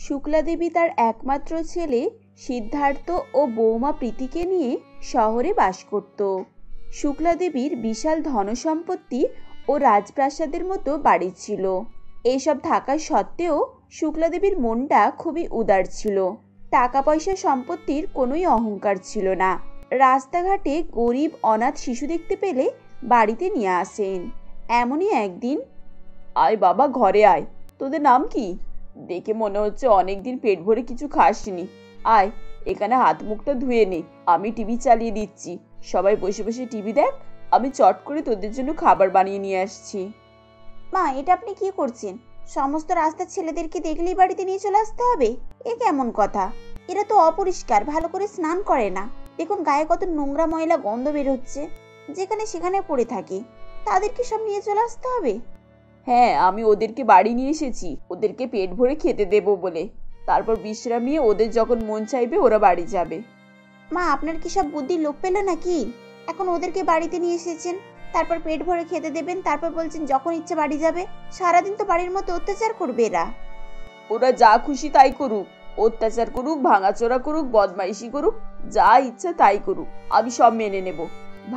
শুক্লা দেবী তার একমাত্র ছেলে সিদ্ধার্থ ও বৌমা প্রীতিকে নিয়ে শহরে বাস করত। শুক্লা দেবীর বিশাল ধনসম্পত্তি ও রাজপ্রাসাদের মতো বাড়ি ছিল। এইসব থাকা সত্ত্বেও শুক্লা দেবীর মনটা খুবই উদার ছিল। টাকা পয়সা সম্পত্তির কোনোই অহংকার ছিল না। রাস্তাঘাটে গরিব অনাথ শিশু দেখতে পেলে বাড়িতে নিয়ে আসেন। এমনই একদিন, আয় বাবা ঘরে আয়, তোদের নাম কি? দেখে মনে হচ্ছে অনেকদিন পেট ভরে কিছু খাসনি। আয় এখানে হাত মুখটা ধুয়ে নে, আমি টিভি চালিয়ে দিচ্ছি, সবাই বসে বসে টিভি দেখ, আমি চট করে তোদের জন্য খাবার বানিয়ে নিয়ে আসছি। মা, এটা আপনি কি করছেন? সমস্ত রাস্তার ছেলেদেরকে দেখলেই বাড়িতে নিয়ে চলে আসতে হবে? এ কেমন কথা? এরা তো অপরিষ্কার, ভালো করে স্নান করে না। দেখুন গায়ে কত নোংরা ময়লা গন্ধ বের হচ্ছে, যেখানে সেখানে পড়ে থাকে। তাদেরকে সব নিয়ে চলে আসতে হবে? হ্যাঁ, আমি ওদেরকে বাড়ি নিয়ে এসেছি ওদেরকে পেট ভরে খেতে দেব বলে। তারপর বিশ্রাম নিয়ে ওদের যখন মন চাইবে ওরা বাড়ি যাবে। মা, আপনার কি সব বুদ্ধি লোপ পেল নাকি? এখন ওদেরকে বাড়িতে নিয়ে এসেছেন, তারপর পেট ভরে খেতে দেবেন, তারপর বলছেন যখন ইচ্ছে বাড়ি যাবে। সারাদিন তো বাড়ির মতো অত্যাচার করবে এরা। ওরা যা খুশি তাই করুক, অত্যাচার করুক, ভাঙাচোরা করুক, বদমাইশি করুক, যা ইচ্ছা তাই করুক, আমি সব মেনে নেব।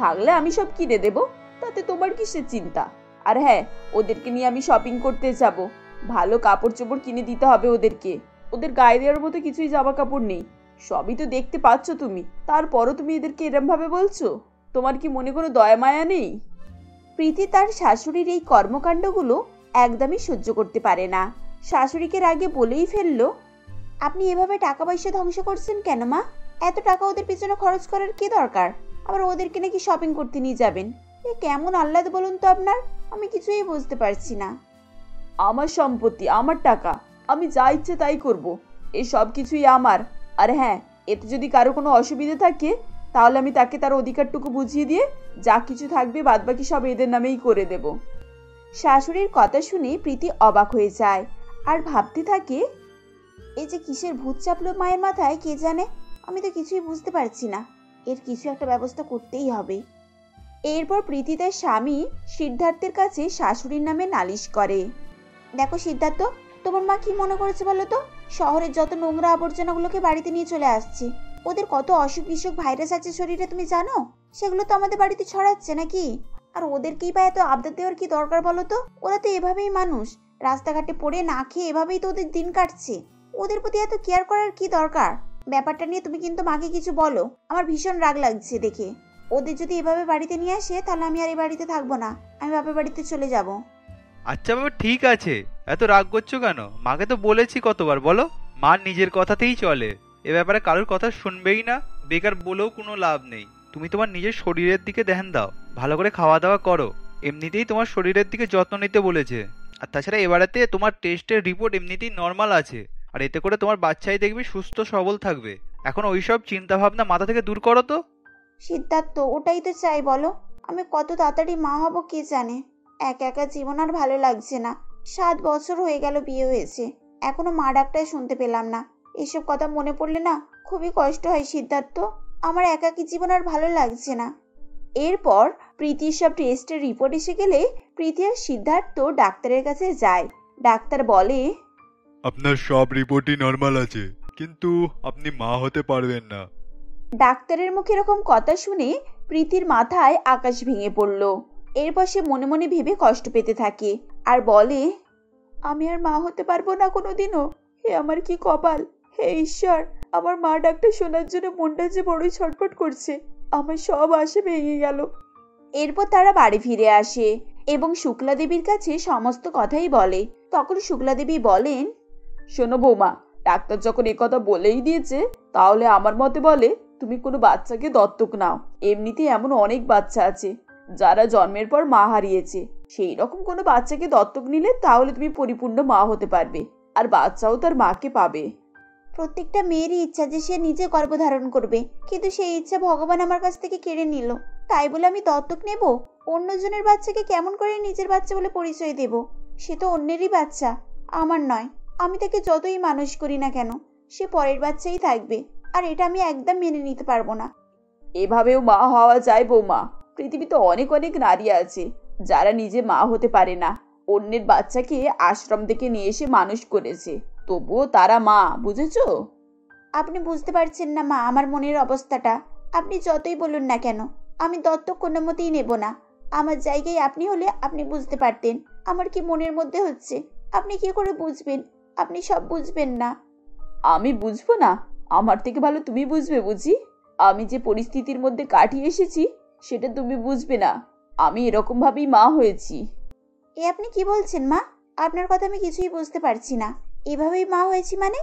ভাগলে আমি সব কিনে দেব, তাতে তোমার কিসের চিন্তা? আর হ্যাঁ, ওদেরকে নিয়ে আমি শপিং করতে যাব। ভালো কাপড় চোপড় কিনে দিতে হবে ওদেরকে। ওদের গায়ে দেওয়ার মতো কিছুই জামা কাপড় নেই, সবই তো দেখতে পাচ্ছ তুমি। তারপরও তুমি এদেরকে এরম ভাবে বলছো? তোমার কি মনে কোনো দয়া মায়া নেই? প্রীতি তার শাশুড়ির এই কর্মকাণ্ডগুলো একদমই সহ্য করতে পারে না। শাশুড়িকে রাগে বলেই ফেললো, আপনি এভাবে টাকা পয়সা ধ্বংস করছেন কেন মা? এত টাকা ওদের পিছনে খরচ করার কি দরকার? আবার ওদেরকে নাকি শপিং করতে নিয়ে যাবেন। এ কেমন আহ্লাদ বলুন তো আপনার? আমি কিছুই বুঝতে পারছি না। আমার সম্পত্তি, আমার টাকা, আমি যা ইচ্ছে তাই করব। এই সব কিছুই আমার। আর হ্যাঁ, এতে যদি কারো কোনো অসুবিধা থাকে তাহলে আমি তাকে তার অধিকারটুকু বুঝিয়ে দিয়ে যা কিছু থাকবে বাদবাকি সব এদের নামেই করে দেব। শাশুড়ির কথা শুনে প্রীতি অবাক হয়ে যায় আর ভাবতে থাকে, এই যে কিসের ভূত চাপলো মায়ের মাথায় কে জানে। আমি তো কিছুই বুঝতে পারছি না। এর কিছু একটা ব্যবস্থা করতেই হবে। এরপর প্রীতি তার স্বামী সিদ্ধার্থের কাছে শাশুড়ির নামে নালিশ করে। দেখো সিদ্ধার্থ, তোমার মা কি মনে করেছে বলো তো? শহরের যত নোংরা আবর্জনাগুলোকে বাড়িতে নিয়ে চলে আসছে। ওদের কত অসুখ বিসুখ ভাইরাস আছে শরীরে তুমি জানো? সেগুলো তো আমাদের বাড়িতে ছড়াচ্ছে নাকি? আর ওদেরকেই বা এত আবদার দেওয়ার কি দরকার বলো তো? ওরা তো এভাবেই মানুষ, রাস্তাঘাটে পড়ে না খেয়ে এভাবেই তো ওদের দিন কাটছে। ওদের প্রতি এত কেয়ার করার কি দরকার? ব্যাপারটা নিয়ে তুমি কিন্তু মাকে কিছু বলো, আমার ভীষণ রাগ লাগছে দেখে। ওদের যদি এভাবে বাড়িতে নিয়ে আসে তাহলে আমি আর এই বাড়িতে থাকবো না, আমি বাপের বাড়িতে চলে যাব। আচ্ছা বাবা, ঠিক আছে, এত রাগ করছো কেন? মাকে তো বলেছি কতবার, বলো। মা নিজের কথাতেই চলে, এ ব্যাপারে কারোর কথা শুনবেই না। বেকার বলেও কোনো লাভ নেই। তুমি তোমার নিজের শরীরের দিকে ধ্যান দাও, ভালো করে খাওয়া দাওয়া করো। এমনিতেই তোমার শরীরের দিকে যত্ন নিতে বলেছে। আর তাছাড়া এবারেতে তোমার টেস্টের রিপোর্ট এমনিতেই নর্মাল আছে, আর এতে করে তোমার বাচ্চাই দেখবে সুস্থ সবল থাকবে। এখন ওইসব চিন্তা ভাবনা মাথা থেকে দূর করো তো। সিদ্ধার্থ, ওটাই তো চাই বলো। আমি কত তাড়াতাড়ি মা হব কে জানে। একা একা জীবন আর ভালো লাগছে না। 7 বছর হয়ে গেল বিয়ে হয়েছে, এখনো মা ডাকটাই শুনতে পেলাম না। এসব কথা মনে পড়লে না খুবই কষ্ট হয় সিদ্ধার্থ। আমার একাকী জীবন আর ভালো লাগছে না। এরপর প্রীতির সব টেস্টের রিপোর্ট এসে গেলে প্রীতি আর সিদ্ধার্থ ডাক্তারের কাছে যায়। ডাক্তার বলে, আপনার সব রিপোর্টই নর্মাল আছে, কিন্তু আপনি মা হতে পারবেন না। ডাক্তারের মুখে এরকম কথা শুনে প্রীতির মাথায় আকাশ ভেঙে পড়ল। এরপর সে মনে মনে ভেবে কষ্ট পেতে থাকে আর বলে, আমি আর মা হতে পারবো না কোনোদিনও। হে আমার কি কপাল! হে ঈশ্বর, আমার মা ডাকটা শোনার জন্য মনটা যে বড়ই ছটফট করছে। আমার সব আশা ভেঙে গেল। এরপর তারা বাড়ি ফিরে আসে এবং শুক্লা দেবীর কাছে সমস্ত কথাই বলে। তখন শুক্লা দেবী বলেন, শোনো বৌমা, ডাক্তার যখন একথা বলেই দিয়েছে তাহলে আমার মতে বলে তুমি কোনো বাচ্চাকে দত্তক নাও। এমনিতেই এমন অনেক বাচ্চা আছে যারা জন্মের পর মা হারিয়েছে। সেই রকম কোনো বাচ্চাকে দত্তক নিলে তাহলে তুমি পরিপূর্ণ মা হতে পারবে, আর বাচ্চাও তার মাকে পাবে। প্রত্যেকটা মেয়েরই ইচ্ছা যে সে নিজে গর্ভধারণ করবে, কিন্তু সেই ইচ্ছা ভগবান আমার কাছ থেকে কেড়ে নিল। তাই বলে আমি দত্তক নেব? অন্যজনের বাচ্চাকে কেমন করে নিজের বাচ্চা বলে পরিচয় দেব? সে তো অন্যেরই বাচ্চা, আমার নয়। আমি তাকে যতই মানুষ করি না কেন, সে পরের বাচ্চাই থাকবে, আর এটা আমি একদম মেনে নিতে পারবো না। এভাবেও মা হওয়া যায় বৌমা। পৃথিবীতে অনেক অনেক নারী আছে যারা নিজে মা হতে পারে না, অন্যের বাচ্চাকে আশ্রম থেকে নিয়ে এসে মানুষ করেছে। তবুও তারা মা, বুঝেছো? আপনি বুঝতে পারছেন না মা আমার মনের অবস্থাটা। আপনি যতই বলুন না কেন, আমি দত্তক কোনো মতেই নেব না। আমার জায়গায় আপনি হলে আপনি বুঝতে পারতেন আমার কি মনের মধ্যে হচ্ছে। আপনি কি করে বুঝবেন? আপনি সব বুঝবেন না। আমি বুঝবো না? আমার থেকে ভালো তুমি বুঝবে বুঝি? আমি যে পরিস্থিতির মধ্যে কাটিয়ে এসেছি সেটা তুমি বুঝবে না। আমি এরকম ভাবেই মা হয়েছি। এ আপনি কি বলছেন মা? আপনার কথা আমি কিছুই বুঝতে পারছি না। এভাবেই মা হয়েছি মানে?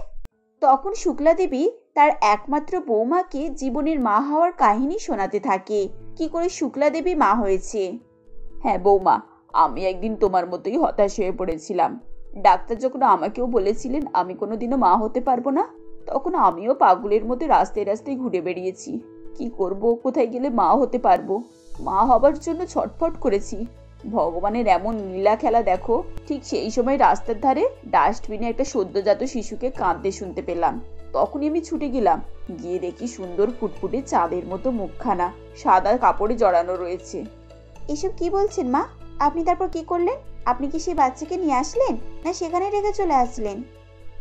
তখন শুক্লা দেবী তার একমাত্র বৌমাকে জীবনের মা হওয়ার কাহিনী শোনাতে থাকে, কি করে শুক্লা দেবী মা হয়েছে। হ্যাঁ বৌমা, আমি একদিন তোমার মতোই হতাশ হয়ে পড়েছিলাম। ডাক্তার যখন আমাকেও বলেছিলেন আমি কোনোদিনও মা হতে পারবো না, তখন আমিও পাগলের মতো রাস্তায় রাস্তায় ঘুরে বেরিয়েছি। কি করব, কোথায় গেলে মা হতে পারবো। মা হবার জন্য ছটফট করেছি। ভগবানের এমন লীলা খেলা দেখো, ঠিক সেই সময় রাস্তার ধারে ডাস্টবিনে একটা সদ্যজাত শিশুকে কাঁদতে শুনতে পেলাম। তখনই আমি ছুটে গেলাম, গিয়ে দেখি সুন্দর ফুটফুটে চাঁদের মতো মুখখানা সাদা কাপড়ে জড়ানো রয়েছে। এসব কি বলছেন মা? আপনি তারপর কি করলেন? আপনি কি সেই বাচ্চাকে নিয়ে আসলেন, না সেখানে রেখে চলে আসলেন?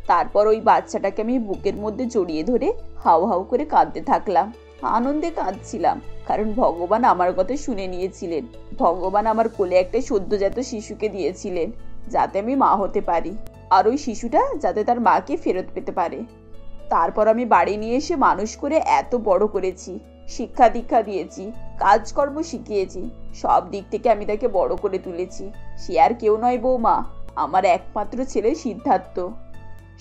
তারপর ওই বাচ্চাটাকে আমি বুকের মধ্যে জড়িয়ে ধরে হাউ হাউ করে কাঁদতে থাকলাম। আনন্দে কাঁদছিলাম, কারণ ভগবান আমার কথা শুনে নিয়েছিলেন। ভগবান আমার কোলে একটা সদ্যজাত শিশুকে দিয়েছিলেন, যাতে আমি মা হতে পারি, আর ওই শিশুটা যাতে তার মাকে ফেরত পেতে পারে। তারপর আমি বাড়ি নিয়ে এসে মানুষ করে এত বড় করেছি, শিক্ষা দীক্ষা দিয়েছি, কাজকর্ম শিখিয়েছি, সব দিক থেকে আমি তাকে বড় করে তুলেছি। সে আর কেউ নয় বৌমা, আমার একমাত্র ছেলে সিদ্ধার্থ।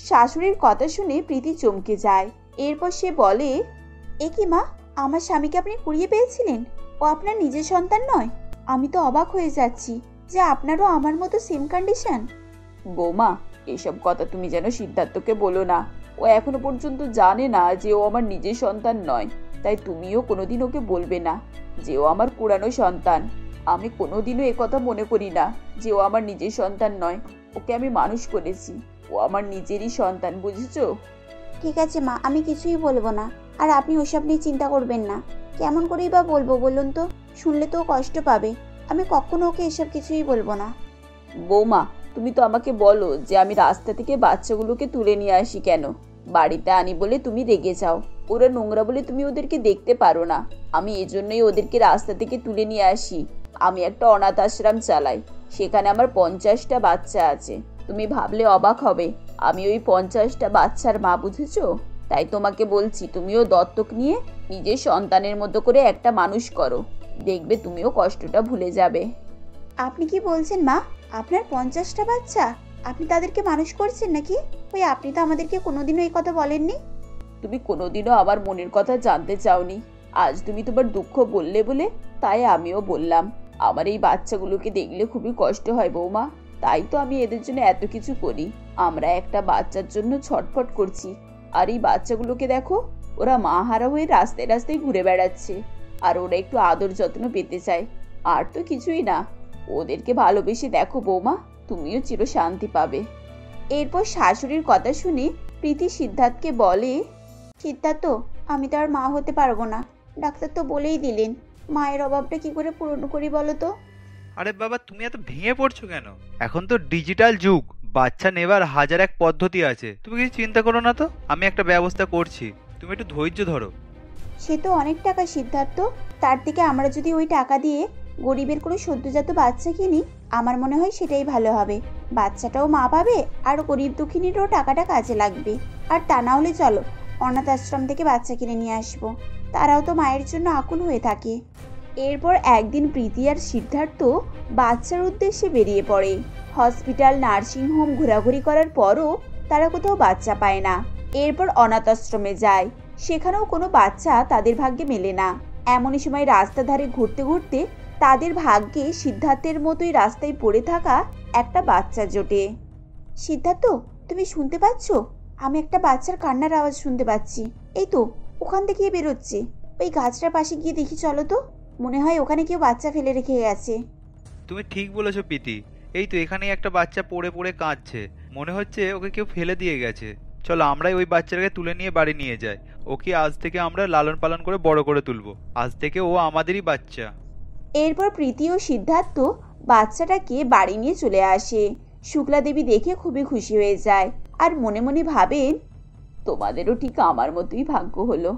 শাশুড়ির কথা শুনে প্রীতি চমকে যায়। এরপর সে বলে, এ কি মা, আমার স্বামীকে আপনি কুড়িয়ে পেয়েছিলেন? ও আপনার নিজের সন্তান নয়? আমি তো অবাক হয়ে যাচ্ছি যে আপনারও আমার মতো সেম কন্ডিশন। বৌমা, এসব কথা তুমি যেন সিদ্ধার্থকে বলো না। ও এখনো পর্যন্ত জানে না যে ও আমার নিজের সন্তান নয়, তাই তুমিও কোনোদিন ওকে বলবে না যে ও আমার কুড়ানো সন্তান। আমি কোনোদিনও একথা মনে করি না যে ও আমার নিজের সন্তান নয়। ওকে আমি মানুষ করেছি, ও আমার নিজেরই সন্তান, বুঝেছো? ঠিক আছে মা, আমি কিছুই বলবো না। আর আপনি ওসব নিয়ে চিন্তা করবেন না। কেমন করেই বা বলবো বলুন তো? শুনলে তো ও কষ্ট পাবে। আমি কখনো ওকে এসব কিছুই বলবো না। বৌমা, তুমি তো আমাকে বলো যে আমি রাস্তা থেকে বাচ্চাগুলোকে তুলে নিয়ে আসি কেন। বাড়িতে আনি বলে তুমি রেগে যাও, ওরা নোংরা বলে তুমি ওদেরকে দেখতে পারো না। আমি এজন্যই ওদেরকে রাস্তা থেকে তুলে নিয়ে আসি। আমি একটা অনাথ আশ্রম চালাই, সেখানে আমার 50টা বাচ্চা আছে। তুমি ভাবলে অবাক হবে, আমি ওই 50টা বাচ্চার মা, বুঝেছো? তাই তোমাকে বলছি তুমিও দত্তক নিয়ে নিজের সন্তানের মতো করে একটা মানুষ করো, দেখবে তুমিও কষ্টটা ভুলে যাবে। আপনি কি বলছেন মা? আপনার 50টা বাচ্চা? আপনি তাদেরকে মানুষ করছেন নাকি? ওই আপনি তো আমাদেরকে কোনোদিনও এই কথা বলেননি। তুমি কোনোদিনও আমার মনের কথা জানতে চাওনি, আজ তুমি তোমার দুঃখ বললে বলে তাই আমিও বললাম। আমার এই বাচ্চাগুলোকে দেখলে খুবই কষ্ট হয় বৌমা, তাই তো আমি এদের জন্য এত কিছু করি। আমরা একটা বাচ্চার জন্য ছটফট করছি, আর এই বাচ্চাগুলোকে দেখো, ওরা মা হারা হয়ে রাস্তায় রাস্তায় ঘুরে বেড়াচ্ছে, আর ওরা একটু আদর যত্ন পেতে চায়, আর তো কিছুই না। ওদেরকে ভালোবেসে দেখো বৌমা, তুমিও চির শান্তি পাবে। এরপর শাশুড়ির কথা শুনে প্রীতি সিদ্ধার্থকে বলে, সিদ্ধার্থ, আমি তো আর মা হতে পারবো না। ডাক্তার তো বলেই দিলেন। মায়ের অভাবটা কি করে পূরণ করি বলো তো? আরে বাবা, তুমি এত ভেঙে পড়ছো কেন? এখন তো ডিজিটাল যুগ, বাচ্চা নেবার হাজার এক পদ্ধতি আছে। তুমি কিছু চিন্তা করো না তো, আমি একটা ব্যবস্থা করছি, তুমি একটু ধৈর্য ধরো। সে তো অনেক টাকা সিদ্ধার্থ। তার থেকে আমরা যদি ওই টাকা দিয়ে গরিবের কোনো সদ্যজাত বাচ্চা কিনি, আমার মনে হয় সেটাই ভালো হবে। বাচ্চাটাও মা পাবে, আর গরিব দুঃখিনীরও টাকাটা কাজে লাগবে। আর তা না হলে চলো অনাথ আশ্রম থেকে বাচ্চা কিনে নিয়ে আসবো। তারাও তো মায়ের জন্য আকুল হয়ে থাকে। এরপর একদিন প্রীতি আর সিদ্ধার্থ বাচ্চার উদ্দেশ্যে বেরিয়ে পড়ে। হসপিটাল, নার্সিংহোম ঘোরাঘুরি করার পরও তারা কোথাও বাচ্চা পায় না। এরপর অনাথ আশ্রমে যায়, সেখানেও কোনো বাচ্চা তাদের ভাগ্যে মেলে না। এমনই সময় রাস্তা ধারে ঘুরতে ঘুরতে তাদের ভাগ্যে সিদ্ধার্থের মতোই রাস্তায় পড়ে থাকা একটা বাচ্চা জোটে। সিদ্ধার্থ, তুমি শুনতে পাচ্ছ? আমি একটা বাচ্চার কান্নার আওয়াজ শুনতে পাচ্ছি। এই তো ওখান থেকে বেরোচ্ছে। ওই গাছটার পাশে গিয়ে দেখি চলো তো। মনে হয় ওখানে কেউ বাচ্চা ফেলে রেখে গেছে। তুমি ঠিক বলেছো প্রীতি, এই তো এখানেই একটা বাচ্চা পড়ে পড়ে কাঁদছে। মনে হচ্ছে ওকে কেউ ফেলে দিয়ে গেছে। চলো আমরাই ওই বাচ্চাটাকে তুলে নিয়ে বাড়ি নিয়ে যাই। ওকে আজ থেকে আমরা লালন পালন করে বড় করে তুলবো। আজ থেকে ও আমাদেরই বাচ্চা। এরপর প্রীতি ও সিদ্ধার্থ বাচ্চাটাকে বাড়ি নিয়ে চলে আসে। শুক্লা দেবী দেখে খুবই খুশি হয়ে যায় আর মনে মনে ভাবেন, তোমাদেরও ঠিক আমার মতোই ভাগ্য হলো।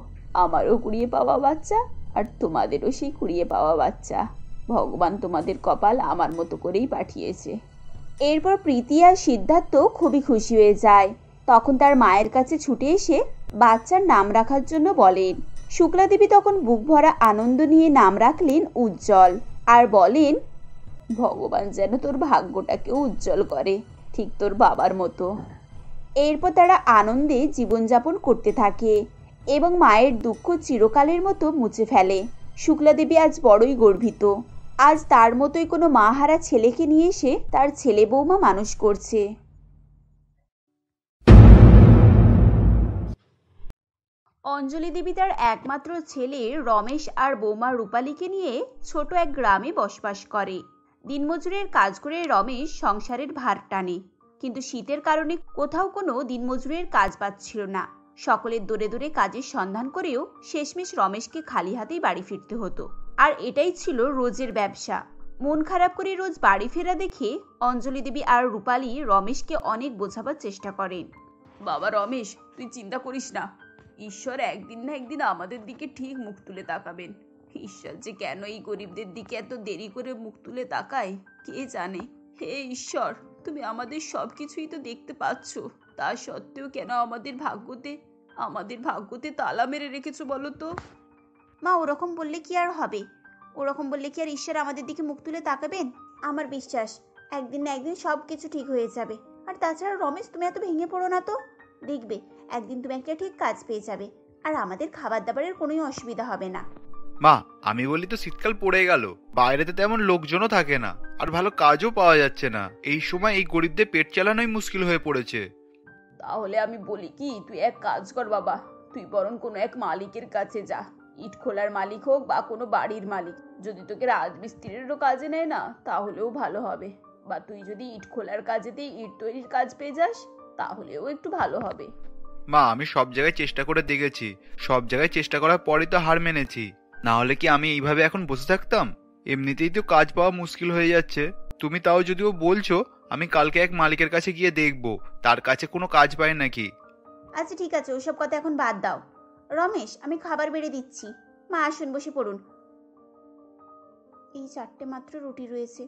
আমারও কুড়িয়ে পাওয়া বাচ্চা, আর তোমাদেরও সেই কুড়িয়ে পাওয়া বাচ্চা। ভগবান তোমাদের কপাল আমার মতো করেই পাঠিয়েছে। এরপর প্রীতি আর সিদ্ধার্থ খুবই খুশি হয়ে যায়। তখন তার মায়ের কাছে ছুটে এসে বাচ্চার নাম রাখার জন্য বলেন। শুক্লা দেবী তখন বুক ভরা আনন্দ নিয়ে নাম রাখলেন উজ্জ্বল, আর বলেন, ভগবান যেন তোর ভাগ্যটাকে উজ্জ্বল করে, ঠিক তোর বাবার মতো। এরপর তারা আনন্দে জীবনযাপন করতে থাকে এবং মায়ের দুঃখ চিরকালের মতো মুছে ফেলে। শুক্লা দেবী আজ বড়ই গর্বিত। আজ তার মতোই কোনো মাহারা ছেলেকে নিয়ে এসে তার ছেলে বৌমা মানুষ করছে। অঞ্জলি দেবী তার একমাত্র ছেলে রমেশ আর বৌমা রূপালীকে নিয়ে ছোট এক গ্রামে বসবাস করে। দিনমজুরের কাজ করে রমেশ সংসারের ভার টানে, কিন্তু শীতের কারণে কোথাও কোনো দিনমজুরের কাজ পাচ্ছিল না। সকলের দূরে দূরে কাজের সন্ধান করেও শেষমেশ রমেশকে খালি হাতেই বাড়ি ফিরতে হতো, আর এটাই ছিল রোজের ব্যবসা। মন খারাপ করে রোজ বাড়ি ফেরা দেখে অঞ্জলি দেবী আর রূপালী রমেশকে অনেক বোঝাবার চেষ্টা করেন। বাবা রমেশ, তুই চিন্তা করিস না, ঈশ্বর একদিন না একদিন আমাদের দিকে ঠিক মুখ তুলে তাকাবেন। ঈশ্বর যে কেন এই গরিবদের দিকে এত দেরি করে মুখ তুলে তাকায় কে জানে। হে ঈশ্বর, তুমি আমাদের সব কিছুই তো দেখতে পাচ্ছ, তা সত্ত্বেও কেন আমাদের ভাগ্যতে তালা মেরে রেখেছো বলো তো? মা, ওরকম বললে কি আর হবে? ওরকম বললে কি আর ঈশ্বর আমাদের দিকে মুখ তুলে তাকাবেন? আমার বিশ্বাস একদিন না একদিন সব কিছু ঠিক হয়ে যাবে। আর তাছাড়া রমেশ, তুমি এত ভেঙে পড়ো না তো। দেখবে একদিন তুমি একটা ঠিক কাজ পেয়ে যাবে, আর আমাদের খাবার দাবারের কোনোই অসুবিধা হবে না। মা, আমি বলি তো শীতকাল পড়ে গেল, বাইরেতে তেমন লোকজনও থাকে না, আর ভালো কাজও পাওয়া যাচ্ছে না। এই সময় এই গরিবদের পেট চালানোই মুশকিল হয়ে পড়েছে। তাহলে আমি বলি কি, তুই এক কাজ কর বাবা, তুই বরং কোনো এক মালিকের কাছে যা। ইট খোলার মালিক হোক বা কোনো বাড়ির মালিক, যদি তোকে রাজমিস্ত্রিরও কাজে নেয় না তাহলেও ভালো হবে। বা তুই যদি ইট খোলার কাজেতেই ইট তৈরির কাজ পেয়ে যাস তাহলেও একটু ভালো হবে। মা, আমি সব জায়গায় চেষ্টা করে দেখেছি, সব জায়গায় চেষ্টা করার পরই তো হার মেনেছি। না হলে কি আমি এইভাবে এখন বসে থাকতাম? এমনিতেই তো কাজ পাওয়া মুশকিল হয়ে যাচ্ছে। তুমি তাও যদিও বলছো, আমি কালকে এক মালিকের কাছে গিয়ে দেখবো তার কাছে কোনো কাজ পায় নাকি। আচ্ছা ঠিক আছে, ওসব কথা এখন বাদ দাও। রমেশ, আমি খাবার বেড়ে দিচ্ছি। মা আসুন, বসে পড়ুন। এই 4টে মাত্র রুটি রয়েছে,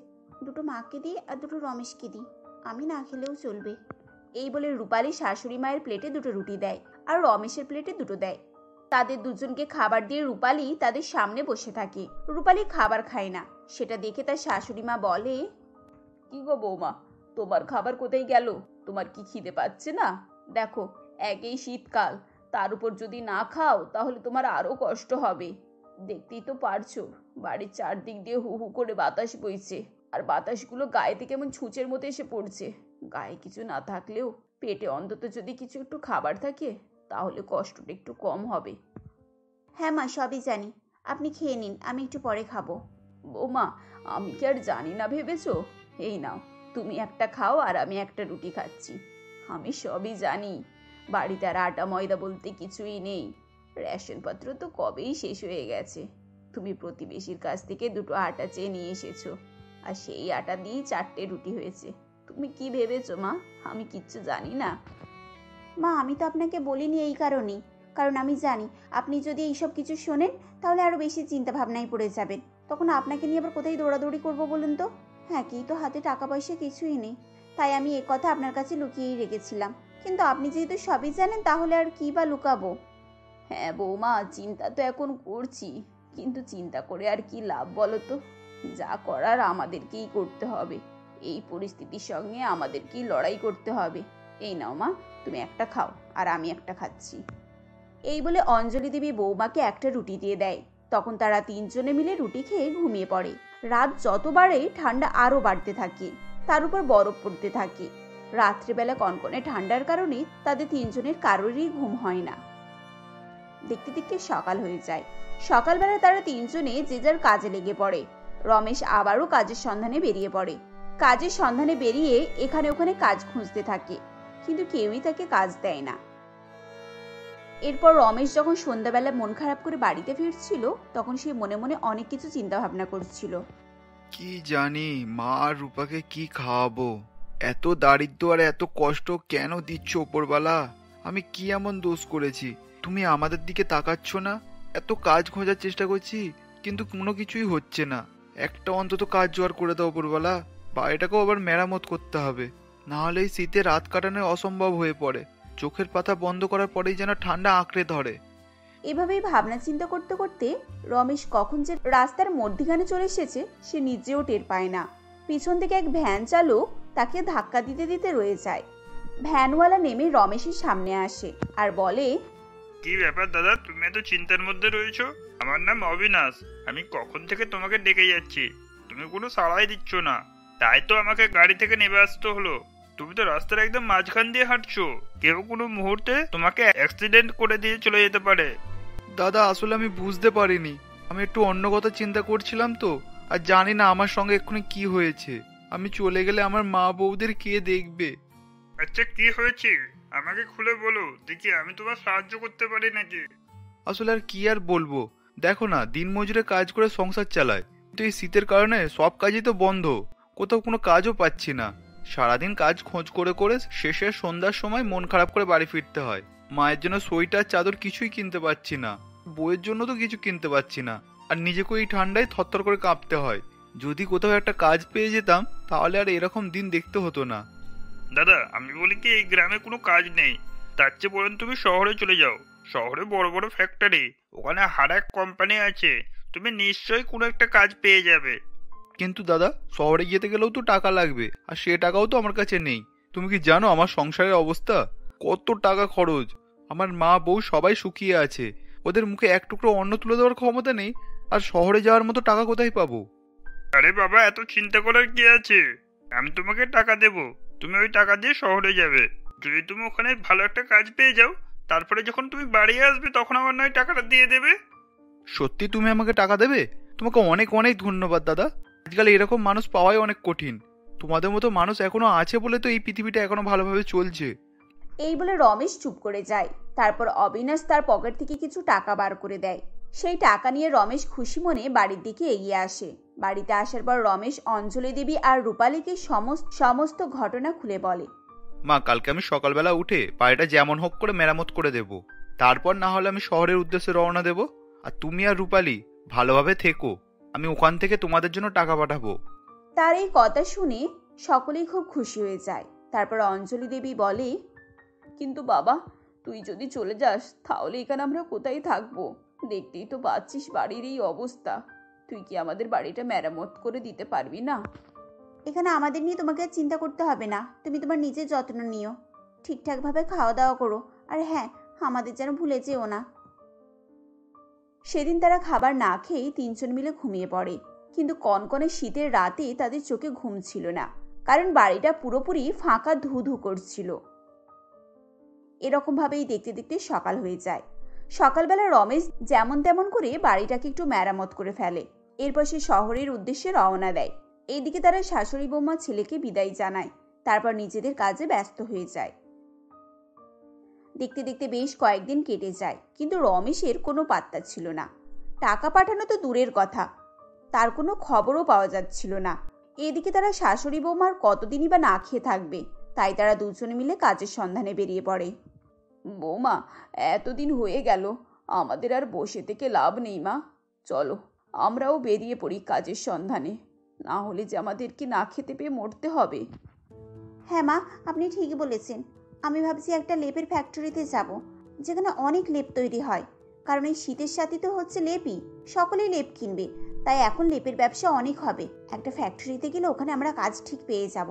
2টো মাকে দিই আর 2টো রমেশকে দিই। আমি না খেলেও চলবে। এই বলে রূপালী শাশুড়ি মায়ের প্লেটে 2টো রুটি দেয় আর রমেশের প্লেটে 2টো দেয়। তাদের দুজনকে খাবার দিয়ে রূপালী তাদের সামনে বসে থাকে। রূপালী খাবার খায় না, সেটা দেখে তার শাশুড়ি মা বলে, কি গো বৌমা, তোমার খাবার কোথায় গেল? তোমার কি খিদে পাচ্ছে না? দেখো, একেই শীতকাল, তার উপর যদি না খাও তাহলে তোমার আরো কষ্ট হবে। দেখতেই তো পারছো, বাড়ির চারদিক দিয়ে হু হু করে বাতাস বইছে, আর বাতাসগুলো গায়েতে কেমন ছুঁচের মতো এসে পড়ছে। গায়ে কিছু না থাকলেও পেটে অন্তত যদি কিছু একটু খাবার থাকে তাহলে কষ্টটা একটু কম হবে। হ্যাঁ মা, সবই জানি। আপনি খেয়ে নিন, আমি একটু পরে খাবো। বৌমা, আমি কি আর জানি না ভেবেছো? এই নাও, তুমি একটা খাও আর আমি একটা রুটি খাচ্ছি। আমি সবই জানি, বাড়িতে আর আটা ময়দা বলতে কিছুই নেই। রেশনপত্র তো কবেই শেষ হয়ে গেছে। তুমি প্রতিবেশীর কাছ থেকে 2টো আটা চেয়ে নিয়ে এসেছো, আর সেই আটা দিয়েই 4টে রুটি হয়েছে। তুমি কি ভেবেছো মা, আমি কিচ্ছু জানি না? মা, আমি তো আপনাকে বলিনি এই কারণেই, কারণ আমি জানি আপনি যদি এইসব কিছু শোনেন তাহলে আরো বেশি চিন্তা ভাবনায় পড়ে যাবেন। তখন আপনাকে নিয়ে আবার কোথায় দৌড়াদৌড়ি করবো বলুন তো? হ্যাঁ, কি তো হাতে টাকা পয়সা কিছুই নেই, তাই আমি এ কথা আপনার কাছে লুকিয়েই রেখেছিলাম। কিন্তু আপনি যেহেতু সবই জানেন তাহলে আর কি বা লুকাবো? হ্যাঁ বৌমা, চিন্তা তো এখন করছি, কিন্তু চিন্তা করে আর কি লাভ বলো তো? যা করার আমাদেরকেই করতে হবে। এই পরিস্থিতির সঙ্গে আমাদেরকেই লড়াই করতে হবে। এই নাও মা, তুমি একটা খাও আর আমি একটা খাচ্ছি। এই বলে অঞ্জলি দেবী বৌমাকে একটা রুটি দিয়ে দেয়। তখন তারা 3জনে মিলে রুটি খেয়ে ঘুমিয়ে পড়ে। রাত যত বাড়ে ঠান্ডা আরো বাড়তে থাকে, তার উপর বরফ পড়তে থাকে। রাত্রিবেলা কনকনে ঠান্ডার কারণে তাদের 3জনের কারোরই ঘুম হয় না। দেখতে দেখতে সকাল হয়ে যায়। সকালবেলা তারা 3জনে যে যার কাজে লেগে পড়ে। রমেশ আবারও কাজের সন্ধানে বেরিয়ে পড়ে। কাজের সন্ধানে বেরিয়ে এখানে ওখানে কাজ খুঁজতে থাকে, কিন্তু কেউই তাকে কাজ দেয় না। এরপর রমেশ যখন সন্ধ্যাবেলা মন খারাপ করে বাড়িতে ফিরছিল, তখন সে মনে মনে অনেক কিছু চিন্তা ভাবনা করছিল। কি জানি মা আর রূপাকে কি খাওয়াবো। এত দারিদ্র আর এত কষ্ট কেন দিচ্ছ ওপরওয়ালা? আমি কি এমন দোষ করেছি? তুমি আমাদের দিকে তাকাচ্ছ না? এত কাজ খোঁজার চেষ্টা করছি, কিন্তু কোনো কিছুই হচ্ছে না। একটা অন্তত কাজ জোগাড় করে দাও ওপরওয়ালা। বাড়িটাকেও আবার মেরামত করতে হবে, না হলে এই শীতে রাত কাটানো অসম্ভব হয়ে পড়ে। চোখের পাতা বন্ধ করার পরেই যেন ঠান্ডা আঁকড়ে ধরে। এভাবেই ভাবনা চিন্তা করতে করতে রমেশ কখন যে রাস্তার মধ্যিখানে চলে এসেছে সে নিজেও টের পায় না। পিছন থেকে এক ভ্যান চালক তাকে ধাক্কা দিতে দিতে রয়ে যায়। ভ্যানওয়ালা নেমে রমেশের সামনে আসে আর বলে, কি ব্যাপার দাদা, তুমি এত চিন্তার মধ্যে রয়েছো? আমার নাম অবিনাশ, আমি কখন থেকে তোমাকে ডেকে যাচ্ছি, তুমি কোনো সাড়াই দিচ্ছ না, তাই তো আমাকে গাড়ি থেকে নেমে আসতে হলো। তুমি তো রাস্তার একদম মাঝখান দিয়ে হাঁটছো, কেউ কোনো মুহূর্তে তোমাকে অ্যাক্সিডেন্ট করে দিয়ে চলে যেতে পারে। দাদা, আসলে আমি বুঝতে পারিনি, আমি একটু অন্য কথা চিন্তা করছিলাম তো, আর জানি না আমার সঙ্গে এক্ষুনি কি হয়েছে। আমি চলে গেলে আমার মা বউদের কে দেখবে? আচ্ছা, কি হয়েছে আমাকে খুলে বলো দেখি, আমি তোমার সাহায্য করতে পারি নাকি। আসলে আর কি আর বলবো, দেখো না, দিন মজুরে কাজ করে সংসার চালায়, কিন্তু এই শীতের কারণে সব কাজই তো বন্ধ, কোথাও কোনো কাজও পাচ্ছি না। সারাদিন কাজ খোঁজ করে করে শেষে সন্ধ্যার সময় মন খারাপ করে বাড়ি ফিরতে হয়। মায়ের জন্য সোয়েটার চাদর কিছুই কিনতে পারছি না, বইয়ের জন্য তো কিছু কিনতে পারছি না, আর নিজেকে এই ঠান্ডায় থরথর করে কাঁপতে হয়। যদি কোথাও একটা কাজ পেয়ে যেতাম তাহলে আর এরকম দিন দেখতে হতো না। দাদা, আমি বলি কি, এই গ্রামে কোনো কাজ নেই, তার চেয়ে বরং তুমি শহরে চলে যাও। শহরে বড় বড় ফ্যাক্টরি, ওখানে হারাক কোম্পানি আছে, তুমি নিশ্চয়ই কোনো একটা কাজ পেয়ে যাবে। কিন্তু দাদা, শহরে যেতে গেলেও তো টাকা লাগবে, আর সে টাকাও তো আমার কাছে নেই। তুমি কি জানো আমার সংসারের অবস্থা? কত টাকা খরচ! আমার মা বউ সবাই শুকিয়ে আছে, ওদের মুখে এক টুকরো অন্ন তুলে দেওয়ার ক্ষমতা নেই, আর শহরে যাওয়ার মতো টাকা কোথায় পাবো? আরে বাবা, এত চিন্তা করার কি আছে, আমি তোমাকে টাকা দেব, তুমি ওই টাকা দিয়ে শহরে যাবে। যদি তুমি ওখানে ভালো একটা কাজ পেয়ে যাও, তারপরে যখন তুমি বাড়ি আসবে তখন আমার নয় টাকাটা দিয়ে দেবে। সত্যি তুমি আমাকে টাকা দেবে? তোমাকে অনেক অনেক ধন্যবাদ দাদা। আজকাল এরকম মানুষ পাওয়াই অনেক কঠিন। তোমাদের মতো মানুষ এখনো আছে বলে তো এই পৃথিবীটা এখনো ভালোভাবে চলছে। এই বলে রমেশ চুপ করে যায়। তারপর অবিনাশ তার পকেট থেকে কিছু টাকা বার করে দেয়। সেই টাকা নিয়ে রমেশ খুশি মনে বাড়ির দিকে এগিয়ে আসে। বাড়িতে আসার পর রমেশ অঞ্জলি দেবী আর রূপালীকে সমস্ত ঘটনা খুলে বলে। মা, কালকে আমি সকালবেলা উঠে বাড়িটা যেমন হোক করে মেরামত করে দেব, তারপর না হলে আমি শহরের উদ্দেশ্যে রওনা দেব। আর তুমি আর রূপালী ভালোভাবে থেকো, আমি ওখান থেকে তোমাদের জন্য টাকা পাঠাবো। তার এই কথা শুনে সকলেই খুব খুশি হয়ে যায়। তারপর অঞ্জলি দেবী বলে, কিন্তু বাবা, তুই যদি চলে যাস তাহলে এখানে আমরা কোথায় থাকবো? দেখতেই তো পাচ্ছিস বাড়ির এই অবস্থা। তুই কি আমাদের বাড়িটা মেরামত করে দিতে পারবি না? এখানে আমাদের নিয়ে তোমাকে চিন্তা করতে হবে না, তুমি তোমার নিজের যত্ন নিও, ঠিকঠাকভাবে খাওয়া দাওয়া করো, আর হ্যাঁ, আমাদের যেন ভুলে যেও না। সেদিন তারা খাবার না খেয়েই তিনজন মিলে ঘুমিয়ে পড়ে। কিন্তু কনকনে শীতের রাতে তাদের চোখে ঘুম ছিল না, কারণ বাড়িটা পুরোপুরি ফাঁকা ধু ধু করছিল। এরকম ভাবেই দেখতে দেখতে সকাল হয়ে যায়। সকালবেলা রমেশ যেমন তেমন করে বাড়িটাকে একটু মেরামত করে ফেলে। এরপর সে শহরের উদ্দেশ্যে রওনা দেয়। এইদিকে তারা শাশুড়ি বৌমা ছেলেকে বিদায় জানায়, তারপর নিজেদের কাজে ব্যস্ত হয়ে যায়। দেখতে দেখতে বেশ কয়েকদিন কেটে যায়, কিন্তু রমেশের কোনো পাত্তা ছিল না। টাকা পাঠানো তো দূরের কথা, তার কোনো খবরও পাওয়া যাচ্ছিল না। এদিকে তারা শাশুড়ি বৌমার কতদিনই বা না খেয়ে থাকবে, তাই তারা দুজনে মিলে কাজের সন্ধানে বেরিয়ে পড়ে। বৌমা, এতদিন হয়ে গেল, আমাদের আর বসে থেকে লাভ নেই মা, চলো আমরাও বেরিয়ে পড়ি কাজের সন্ধানে, না হলে যে আমাদেরকে না খেতে পেয়ে মরতে হবে। হ্যাঁ মা, আপনি ঠিকই বলেছেন। আমি ভাবছি একটা লেপের ফ্যাক্টরিতে যাব, যেখানে অনেক লেপ তৈরি হয়, কারণ এই শীতের সাথে তো হচ্ছে লেপই, সকলেই লেপ কিনবে, তাই এখন লেপের ব্যবসা অনেক হবে। একটা ফ্যাক্টরিতে গেলে ওখানে আমরা কাজ ঠিক পেয়ে যাব।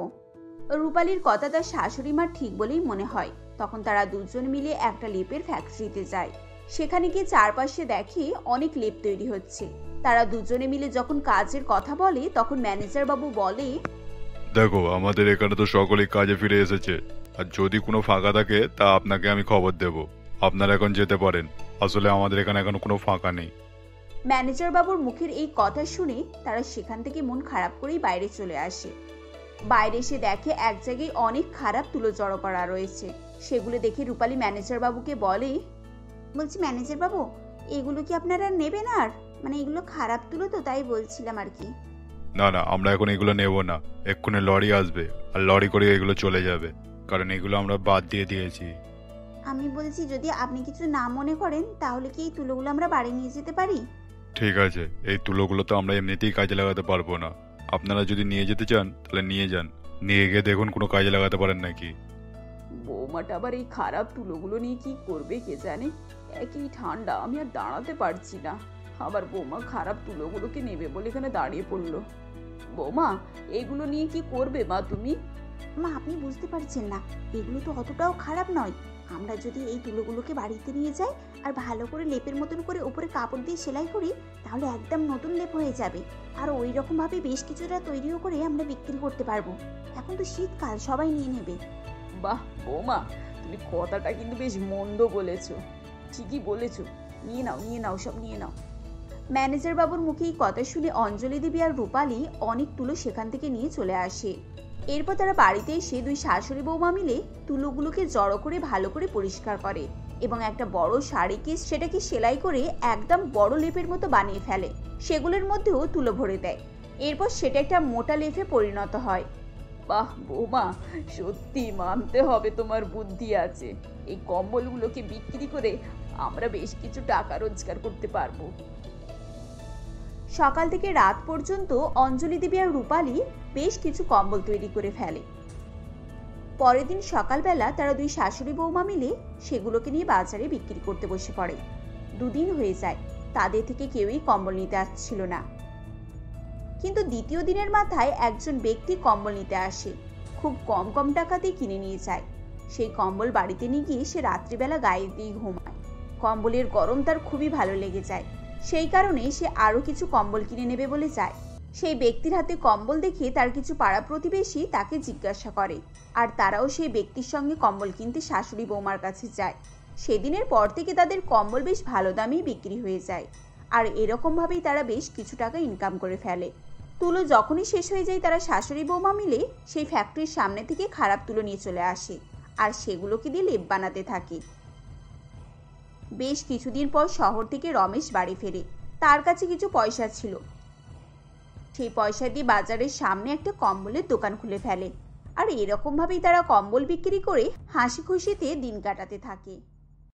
রূপালীর কথা তার শাশুড়ি মার ঠিক বলেই মনে হয়। তখন তারা দুজন মিলে একটা লেপের ফ্যাক্টরিতে যায়। সেখানে গিয়ে চারপাশে দেখে অনেক লেপ তৈরি হচ্ছে। তারা দুজনে মিলে যখন কাজের কথা বলে তখন ম্যানেজার বাবু বলে, দেখো, আমাদের এখানে তো সকলেই কাজে ফিরে এসেছে, আর যদি কোনো ফাঁকা থাকে তা আপনাকে আমি খবর দেব। আপনারা এখন যেতে পারেন, আসলে আমাদের এখানে এখন কোনো ফাঁকা নেই। ম্যানেজার বাবুর মুখের এই কথা শুনে তারা সেখান থেকে মন খারাপ করেই বাইরে চলে আসে। বাইরে এসে দেখে এক জায়গায় অনেক খারাপ তুলো জড়ো করা রয়েছে। সেগুলো দেখে রূপালী ম্যানেজার বাবুকে বলে, বলছি ম্যানেজার বাবু, এগুলো কি আপনারা নেবেন? আর মানে এগুলো খারাপ তুলো তো, তাই বলছিলাম আর কি। না না, আমরা এখন এগুলো নেব না। এক্ষুনি লরি আসবে আর লরি করে এগুলো চলে যাবে, কারণ এগুলো আমরা বাদ দিয়ে দিয়েছি। আমি বলছি যদি আপনি কিছু না মনে করেন তাহলে কি এই তুলোগুলো আমরা বাড়ি নিয়ে যেতে পারি? ঠিক আছে, এই তুলোগুলো তো আমরা এমনিতেই কাজে লাগাতে পারবো না। আপনারা যদি নিয়ে যেতে চান তাহলে নিয়ে যান, নিয়ে গিয়ে দেখুন কোনো কাজে লাগাতে পারেন নাকি। বৌমাটা আবার এই খারাপ তুলোগুলো নিয়ে কি করবে কে জানে। একই ঠান্ডা, আমি আর দাঁড়াতে পারছি না। আবার বৌমা খারাপ তুলোগুলোকে নেবে বলে এখানে দাঁড়িয়ে পড়লো। বৌমা, এগুলো নিয়ে কি করবে মা তুমি? মা, আপনি বুঝতে পারছেন না, এগুলো তো অতটাও খারাপ নয়। আমরা যদি এই তুলোগুলোকে বাড়িতে নিয়ে যাই আর ভালো করে লেপের মতন করে উপরে কাপড় দিয়ে সেলাই করি তাহলে একদম নতুন লেপ হয়ে যাবে। আর ওই রকম ভাবে বেশ কিছুটা তৈরিও করে আমরা বিক্রি করতে পারবো। এখন তো শীতকাল, সবাই নিয়ে নেবে। বাহ বৌমা, তুমি কথাটা কিন্তু বেশ মন্দ বলেছো। ঠিকই বলেছো, নিয়ে নাও নিয়ে নাও, সব নিয়ে নাও। ম্যানেজার বাবুর মুখে এই কথা শুনে অঞ্জলি দেবী আর রূপালী অনেক তুলো সেখান থেকে নিয়ে চলে আসে। এরপর তারা বাড়িতে এসে দুই শাশুড়ি বৌমা মিলে তুলোগুলোকে জড়ো করে ভালো করে পরিষ্কার করে এবং একটা বড় শাড়িকে সেটাকে সেলাই করে একদম বড় লেপের মতো বানিয়ে ফেলে। সেগুলোর মধ্যেও তুলো ভরে দেয়। এরপর সেটা একটা মোটা লেপে পরিণত হয়। বাহ বৌমা, সত্যি মানতে হবে তোমার বুদ্ধি আছে। এই কম্বলগুলোকে বিক্রি করে আমরা বেশ কিছু টাকা রোজগার করতে পারবো। সকাল থেকে রাত পর্যন্ত অঞ্জলি দেবী আর রূপালী বেশ কিছু কম্বল তৈরি করে ফেলে। পরের দিন সকালবেলা তারা দুই শাশুড়ি বৌমা মিলে সেগুলোকে নিয়ে বাজারে বিক্রি করতে বসে পড়ে। দুদিন হয়ে যায়, তাদের থেকে কেউই কম্বল নিতে আসছিল না। কিন্তু দ্বিতীয় দিনের মাথায় একজন ব্যক্তি কম্বল নিতে আসে। খুব কম কম টাকাতেই কিনে নিয়ে যায়। সেই কম্বল বাড়িতে নিয়ে গিয়ে সে রাত্রিবেলা গায়ে দিয়ে ঘুমায়। কম্বলের গরম তার খুবই ভালো লেগে যায়। সেই কারণে সে আরো কিছু কম্বল কিনে নেবে বলে যায়। সেই ব্যক্তির হাতে কম্বল দেখে তার কিছু পাড়া প্রতিবেশী তাকে জিজ্ঞাসা করে, আর তারাও সেই ব্যক্তির সঙ্গে কম্বল কিনতে শাশুড়ি বৌমার কাছে যায়। সেদিনের পর থেকে তাদের কম্বল বেশ ভালো দামেই বিক্রি হয়ে যায়। আর এরকম ভাবেই তারা বেশ কিছু টাকা ইনকাম করে ফেলে। তুলো যখনই শেষ হয়ে যায় তারা শাশুড়ি বৌমা মিলে সেই ফ্যাক্টরির সামনে থেকে খারাপ তুলো নিয়ে চলে আসে আর সেগুলোকে দিয়ে লেপ বানাতে থাকে। বেশ কিছুদিন পর শহর থেকে রমেশ বাড়ি ফেরে। তার কাছে কিছু পয়সা ছিল। সেই পয়সা দিয়ে বাজারের সামনে একটা কম্বলের দোকান খুলে ফেলে। আর এরকম ভাবেই তারা কম্বল বিক্রি করে হাসি খুশিতে দিন কাটাতে থাকে।